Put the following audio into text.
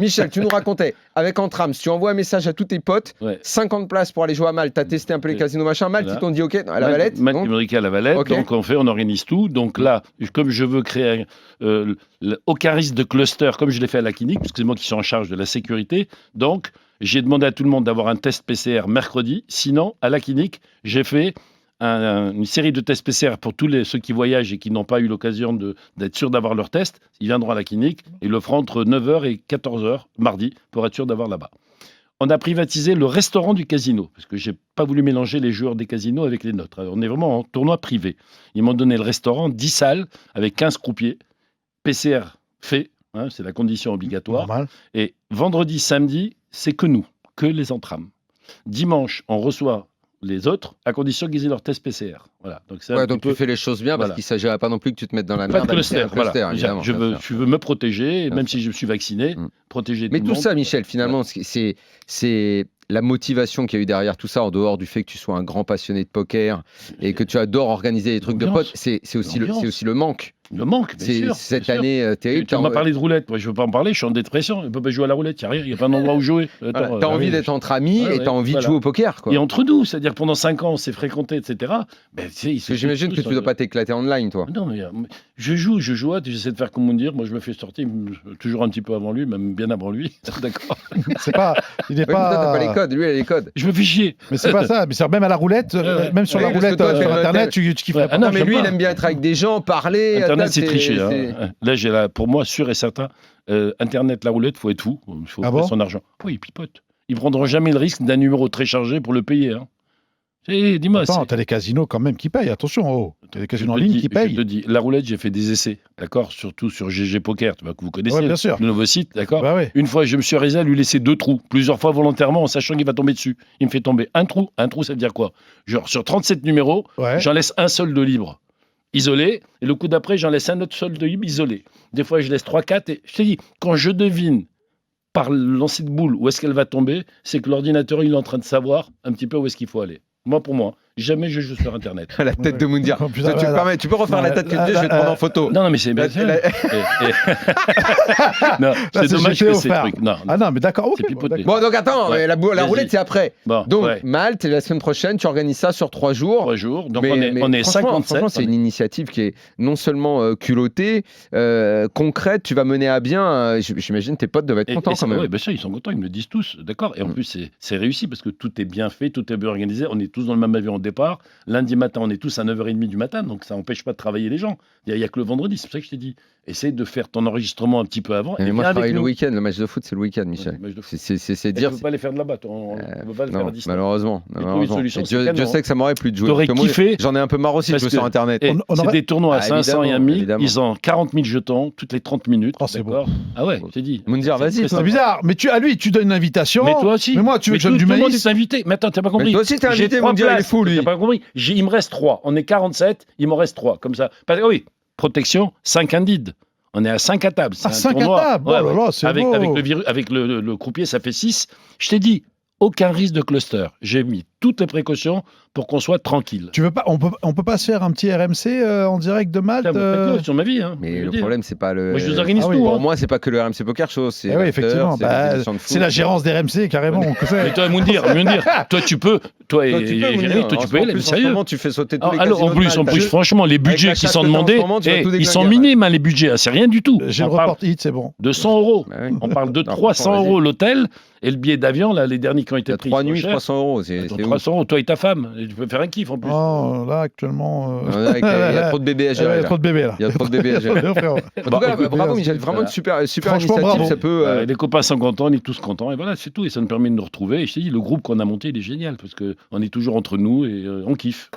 Michel, tu nous racontais, avec Entrams, tu envoies un message à tous tes potes, 50 places pour aller jouer à Malte, tu as testé un peu les casinos, machin. Malte, ils t'ont dit OK, à la Valette. Malte, ils m'ont dit à la Valette, donc on organise tout. Donc là, comme je veux créer aucun risque de cluster, comme je l'ai fait à la clinique, parce que c'est moi qui suis en charge de la sécurité, donc j'ai demandé à tout le monde d'avoir un test PCR mercredi. Sinon, à la clinique, j'ai fait une série de tests PCR pour tous ceux qui voyagent et qui n'ont pas eu l'occasion d'être sûrs d'avoir leur test. Ils viendront à la clinique et le feront entre 9h et 14h mardi pour être sûr d'avoir là-bas. On a privatisé le restaurant du casino, parce que je n'ai pas voulu mélanger les joueurs des casinos avec les nôtres. On est vraiment en tournoi privé. Ils m'ont donné le restaurant, 10 salles, avec 15 croupiers, PCR fait, c'est la condition obligatoire. Normal. Et vendredi, samedi, c'est que nous, que les Entrams. Dimanche, on reçoit les autres, à condition qu'ils aient leur test PCR. Voilà. Donc, tu fais les choses bien, parce qu'il ne s'agirait pas non plus que tu te mettes dans la merde. Pas de cluster, je veux me protéger, même si je suis vacciné, protéger tout le monde. Mais tout ça, Michel, finalement, c'est la motivation qu'il y a eu derrière tout ça, en dehors du fait que tu sois un grand passionné de poker et que tu adores organiser des trucs de potes, c'est aussi le manque. Le manque, bien sûr. Cette année terrible. Tu m'as parlé de roulette. Moi, je ne veux pas en parler. Je suis en dépression. Je ne peux pas jouer à la roulette. Il n'y a rien. Il n'y a pas d'endroit où jouer. Tu as envie d'être entre amis et tu as envie de jouer au poker. Quoi. Et entre nous, c'est-à-dire pendant 5 ans, on s'est fréquentés, etc. J'imagine que tu ne dois pas t'éclater online, toi. Non, mais je joue. J'essaie de faire comme on dit. Moi, je me fais sortir toujours un petit peu avant lui, même bien avant lui. D'accord. Il n'est pas. Toi, tu n'as pas les codes. Lui, il a les codes. Je me fais chier. Mais c'est pas ça. Mais c'est même à la roulette, même sur la roulette sur Internet, tu kifferais pas. Non, mais lui, il aime bien être avec des gens, parler. Internet, c'est tricher. Là, j'ai pour moi, sûr et certain, Internet, la roulette, il faut être fou. Il faut faire son argent. Oui, ils pipotent. Ils ne prendront jamais le risque d'un numéro très chargé pour le payer. Dis-moi. Attends, t'as les casinos quand même qui payent. Attention, t'as les casinos en ligne qui payent. Je te dis, la roulette, j'ai fait des essais, d'accord, surtout sur GG Poker, que vous connaissez, bien sûr. le nouveau site, d'accord. Bah ouais. Une fois, je me suis arrêté à lui laisser 2 trous, plusieurs fois volontairement, en sachant qu'il va tomber dessus. Il me fait tomber un trou. Un trou, ça veut dire quoi? Genre, sur 37 numéros, j'en laisse un seul de libre. Isolé, et le coup d'après, j'en laisse un autre seul de libre isolé. Des fois, je laisse 3-4, et je te dis, quand je devine par le lancer de boule où est-ce qu'elle va tomber, c'est que l'ordinateur, il est en train de savoir un petit peu où est-ce qu'il faut aller. Pour moi, jamais je joue sur Internet. La tête de Moundir. Tu peux refaire la tête que je dis, je vais te prendre en photo. Non, mais c'est bien sûr. Non, c'est dommage que ces trucs. Ah non, mais d'accord. Bon, donc attends, la roulette, c'est après. Donc, Malte, la semaine prochaine, tu organises ça sur 3 jours. 3 jours. Donc, on est 57. Franchement, c'est une initiative qui est non seulement culottée, concrète, tu vas mener à bien. J'imagine tes potes doivent être contents quand même. Oui, bien sûr, ils sont contents, ils me le disent tous. D'accord. Et en plus, c'est réussi parce que tout est bien fait, tout est bien organisé. On est tous dans le même avion au départ. Lundi matin, on est tous à 9h30 du matin, donc ça n'empêche pas de travailler les gens. Il n'y a que le vendredi, c'est pour ça que je t'ai dit. Essaye de faire ton enregistrement un petit peu avant. Et moi, je travaille le week-end. Le match de foot, c'est le week-end, Michel. C'est dire. Tu ne peux pas les faire de là-bas. On ne peut pas le faire à distance. Malheureusement. Je sais que ça m'aurait plu de jouer. T'aurais kiffé. J'en ai un peu marre aussi de jouer sur Internet. C'est des tournois à 500 et à 1000. Ils ont 40 000 jetons toutes les 30 minutes. Oh, c'est bon. Ah ouais, je t'ai dit. Moundir, vas-y. C'est bizarre. Mais à lui, tu donnes une invitation. Mais toi aussi. Mais moi, tu veux que je donne du maïs. Tout le monde est maïs. invité. Mais attends, t'as pas compris. Toi aussi, t'es invité, Moundir, il est fou, lui. T'as pas compris. Il me reste 3. On est 47, il m'en reste 3. Comme ça. Oui, protection, 5 indides. On est à 5 à table. 5 à table. Avec le croupier, ça fait 6. Je t'ai dit, aucun risque de cluster. J'ai mis toutes les précautions pour qu'on soit tranquille. Tu veux pas, on peut pas se faire un petit RMC en direct de Malte faites-le sur ma vie. Mais le problème, c'est pas le. Moi, je vous organise tout. Pour moi, c'est pas que le RMC Poker Show. Oui, effectivement. C'est la gérance des RMC, carrément. Mais toi, Moundir, toi, tu peux. Toi et Jérémy, toi, tu peux aller. Sérieux. Tu fais sauter tous les alors, en plus, franchement, les budgets qui sont demandés, ils sont minimes, les budgets. C'est rien du tout. J'ai le report hit, c'est bon. De 100 €. On parle de 300 € l'hôtel et le billet d'avion, là, les derniers qui ont été pris. 3 nuits, 300 €. C'est 300 €. Toi et ta femme. Tu peux faire un kiff en plus. Oh, là, actuellement. Il y a trop de bébés à gérer. Il y a trop de bébés, là. Il y a trop de bébés à gérer. Bravo, Michel. Vraiment une super initiative. Ça peut. Les copains sont contents, on est tous contents. Et voilà, c'est tout. Et ça nous permet de nous retrouver. Et je t'ai dit, le groupe qu'on a monté, il est génial parce qu'on est toujours entre nous et on kiffe.